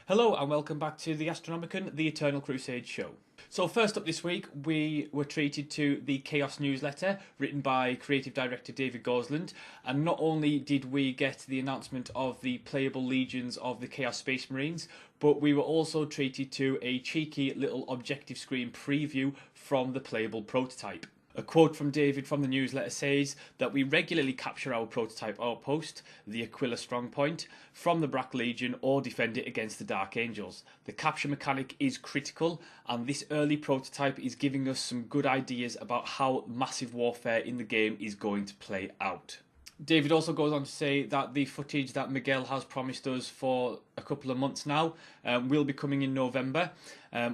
Hello and welcome back to the Astronomican, the Eternal Crusade show. So first up this week, we were treated to the Chaos newsletter written by creative director David Gosland, and not only did we get the announcement of the playable legions of the Chaos Space Marines, but we were also treated to a cheeky little objective screen preview from the playable prototype. A quote from David from the newsletter says that we regularly capture our prototype outpost, the Aquila Strongpoint, from the Black Legion or defend it against the Dark Angels. The capture mechanic is critical, and this early prototype is giving us some good ideas about how massive warfare in the game is going to play out. David also goes on to say that the footage that Miguel has promised us for a couple of months now will be coming in November,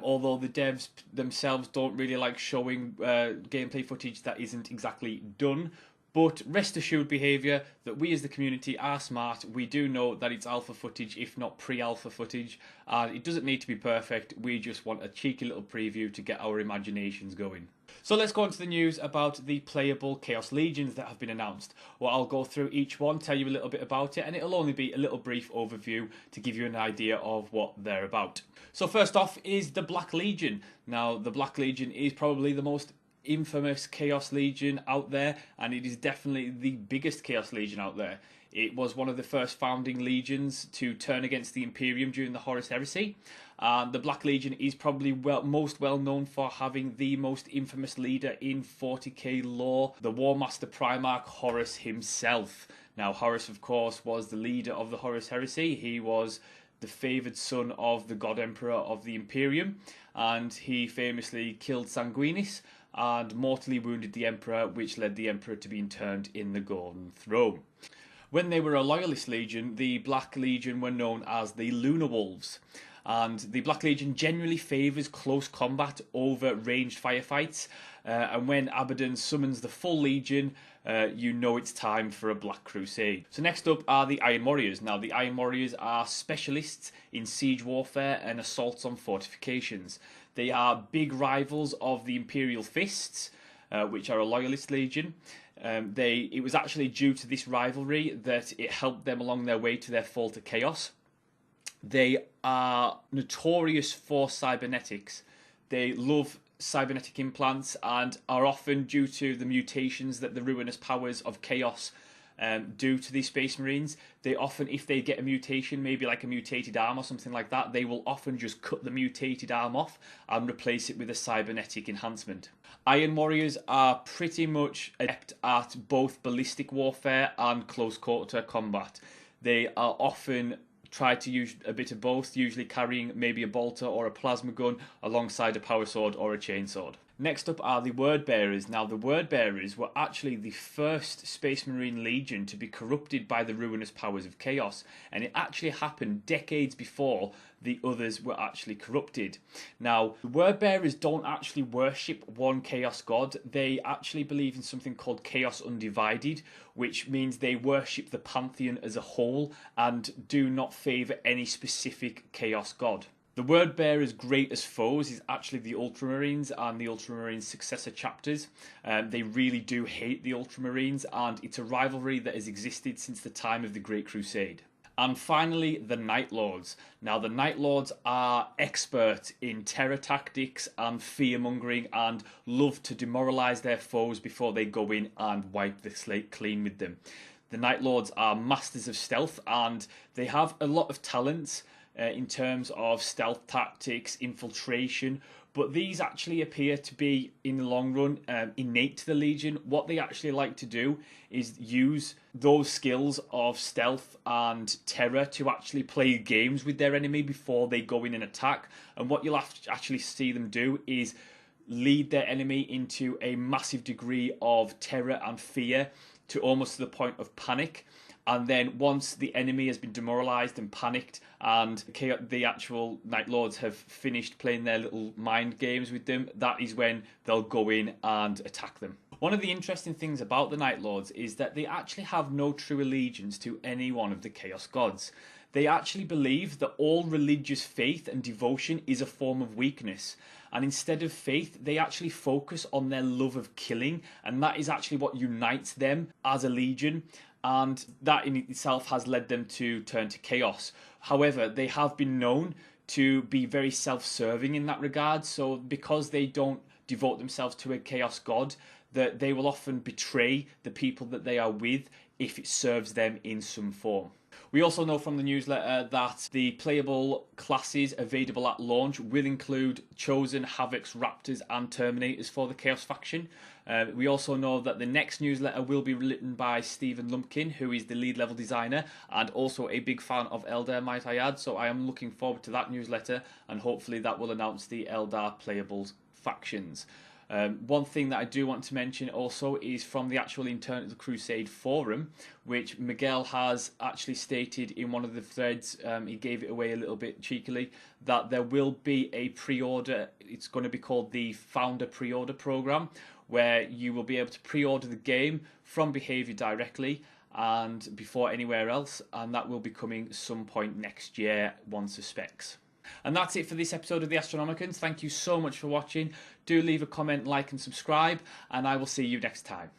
although the devs themselves don't really like showing gameplay footage that isn't exactly done. But rest assured, Behaviour, that we as the community are smart. We do know that it's alpha footage, if not pre-alpha footage, and it doesn't need to be perfect. We just want a cheeky little preview to get our imaginations going. So let's go on to the news about the playable Chaos Legions that have been announced. Well, I'll go through each one, tell you a little bit about it, and it'll only be a little brief overview to give you an idea of what they're about. So first off is the Black Legion. Now, the Black Legion is probably the most infamous Chaos Legion out there, and it is definitely the biggest Chaos Legion out there. It was one of the first founding legions to turn against the Imperium during the Horus Heresy. The Black Legion is probably most well known for having the most infamous leader in 40k lore, the War Master Primarch Horus himself. Now, Horus, of course, was the leader of the Horus Heresy. He was the favoured son of the God Emperor of the Imperium, and he famously killed Sanguinis and mortally wounded the Emperor, which led the Emperor to be interned in the Golden Throne. When they were a Loyalist Legion, the Black Legion were known as the Lunar Wolves. And the Black Legion generally favours close combat over ranged firefights. And when Abaddon summons the full Legion, you know it's time for a Black Crusade. So next up are the Iron Warriors. Now, the Iron Warriors are specialists in siege warfare and assaults on fortifications. They are big rivals of the Imperial Fists, which are a Loyalist Legion. It was actually due to this rivalry that it helped them along their way to their fall to chaos. They are notorious for cybernetics. They love cybernetic implants and are often, due to the mutations that the ruinous powers of chaos do to these Space Marines, they often, if they get a mutation, maybe like a mutated arm or something like that, they will often just cut the mutated arm off and replace it with a cybernetic enhancement. Iron Warriors are pretty much adept at both ballistic warfare and close quarter combat. They are often try to use a bit of both, usually carrying maybe a bolter or a plasma gun alongside a power sword or a chainsword. Next up are the Word Bearers. Now, the Word Bearers were actually the first Space Marine Legion to be corrupted by the ruinous powers of chaos, and it actually happened decades before the others were actually corrupted. Now, the Word Bearers don't actually worship one chaos god. They actually believe in something called Chaos Undivided, which means they worship the pantheon as a whole and do not favour any specific chaos god. The Word Bearers' greatest foes is actually the Ultramarines and the Ultramarines' successor chapters. They really do hate the Ultramarines, and it's a rivalry that has existed since the time of the Great Crusade. And finally, the Night Lords. Now, the Night Lords are expert in terror tactics and fear-mongering and love to demoralise their foes before they go in and wipe the slate clean with them. The Night Lords are masters of stealth, and they have a lot of talents in terms of stealth tactics, infiltration, but these actually appear to be, in the long run, innate to the Legion. What they actually like to do is use those skills of stealth and terror to actually play games with their enemy before they go in and attack. And what you'll actually see them do is lead their enemy into a massive degree of terror and fear, to almost to the point of panic. And then once the enemy has been demoralised and panicked and the actual Night Lords have finished playing their little mind games with them, that is when they'll go in and attack them. One of the interesting things about the Night Lords is that they actually have no true allegiance to any one of the Chaos Gods. They actually believe that all religious faith and devotion is a form of weakness. And instead of faith, they actually focus on their love of killing. And that is actually what unites them as a legion. and that in itself has led them to turn to chaos. However, they have been known to be very self-serving in that regard, so because they don't devote themselves to a chaos god, that they will often betray the people that they are with if it serves them in some form. We also know from the newsletter that the playable classes available at launch will include Chosen, Havocs, Raptors and Terminators for the Chaos faction. We also know that the next newsletter will be written by Stephen Lumpkin, who is the lead level designer and also a big fan of Eldar, might I add. So I am looking forward to that newsletter, and hopefully that will announce the Eldar playable factions. One thing that I do want to mention also is from the actual Internal Crusade forum, which Miguel has actually stated in one of the threads, he gave it away a little bit cheekily, that there will be a pre-order. It's going to be called the Founder Pre-Order Program, where you will be able to pre-order the game from Behaviour directly and before anywhere else, and that will be coming some point next year, one suspects. And that's it for this episode of the Astronomicans. Thank you so much for watching. Do leave a comment, like and subscribe, and I will see you next time.